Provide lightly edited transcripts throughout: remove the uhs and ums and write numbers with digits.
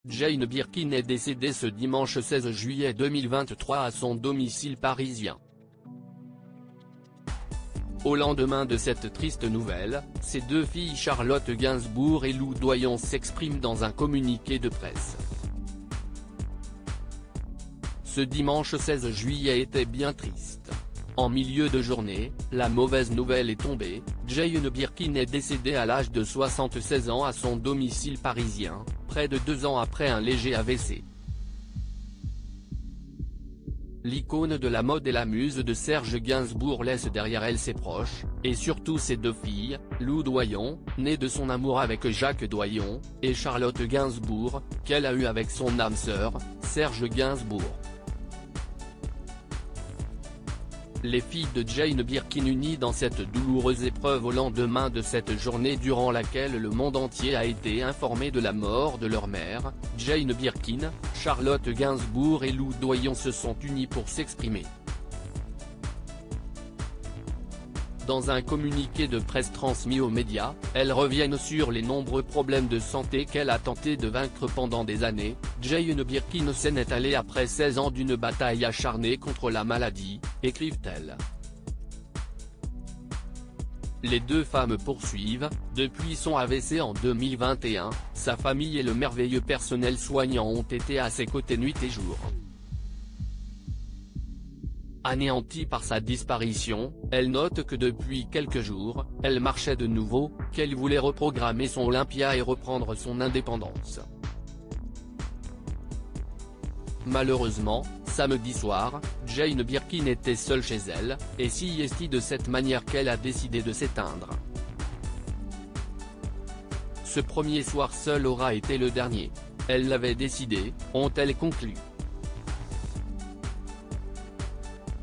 Jane Birkin est décédée ce dimanche 16 juillet 2023 à son domicile parisien. Au lendemain de cette triste nouvelle, ses deux filles Charlotte Gainsbourg et Lou Doyon s'expriment dans un communiqué de presse. Ce dimanche 16 juillet était bien triste. En milieu de journée, la mauvaise nouvelle est tombée, Jane Birkin est décédée à l'âge de 76 ans à son domicile parisien, près de 2 ans après un léger AVC. L'icône de la mode et la muse de Serge Gainsbourg laisse derrière elle ses proches, et surtout ses deux filles, Lou Doyon, née de son amour avec Jacques Doyon, et Charlotte Gainsbourg, qu'elle a eue avec son âme sœur, Serge Gainsbourg. Les filles de Jane Birkin unies dans cette douloureuse épreuve au lendemain de cette journée durant laquelle le monde entier a été informé de la mort de leur mère, Jane Birkin, Charlotte Gainsbourg et Lou Doyon se sont unies pour s'exprimer. Dans un communiqué de presse transmis aux médias, elles reviennent sur les nombreux problèmes de santé qu'elle a tenté de vaincre pendant des années. Jane Birkin s'en est allée après 16 ans d'une bataille acharnée contre la maladie, écrivent-elles. Les deux femmes poursuivent, depuis son AVC en 2021, sa famille et le merveilleux personnel soignant ont été à ses côtés nuit et jour. Anéantie par sa disparition, elle note que depuis quelques jours, elle marchait de nouveau, qu'elle voulait reprogrammer son Olympia et reprendre son indépendance. Malheureusement, samedi soir, Jane Birkin était seule chez elle, et si est de cette manière qu'elle a décidé de s'éteindre. Ce premier soir seul aura été le dernier. Elle l'avait décidé, ont-elles conclu.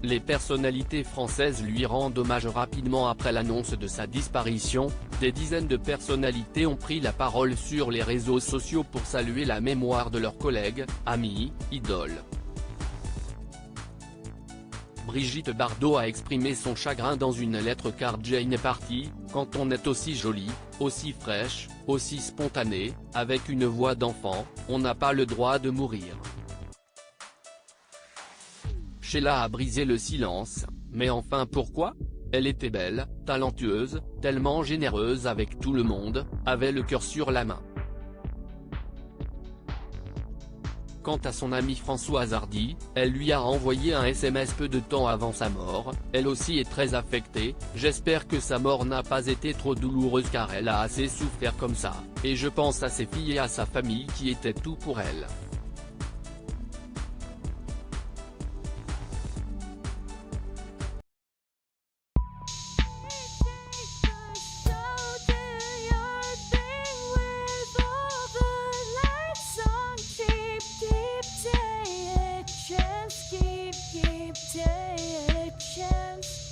Les personnalités françaises lui rendent hommage rapidement après l'annonce de sa disparition. Des dizaines de personnalités ont pris la parole sur les réseaux sociaux pour saluer la mémoire de leurs collègues, amis, idoles. Brigitte Bardot a exprimé son chagrin dans une lettre car Jane est partie, quand on est aussi jolie, aussi fraîche, aussi spontanée, avec une voix d'enfant, on n'a pas le droit de mourir. Sheila a brisé le silence, mais enfin pourquoi ? Elle était belle, talentueuse, tellement généreuse avec tout le monde, avait le cœur sur la main. Quant à son amie Françoise Hardy, elle lui a envoyé un SMS peu de temps avant sa mort, elle aussi est très affectée, j'espère que sa mort n'a pas été trop douloureuse car elle a assez souffert comme ça, et je pense à ses filles et à sa famille qui étaient tout pour elle. Keep taking a chance.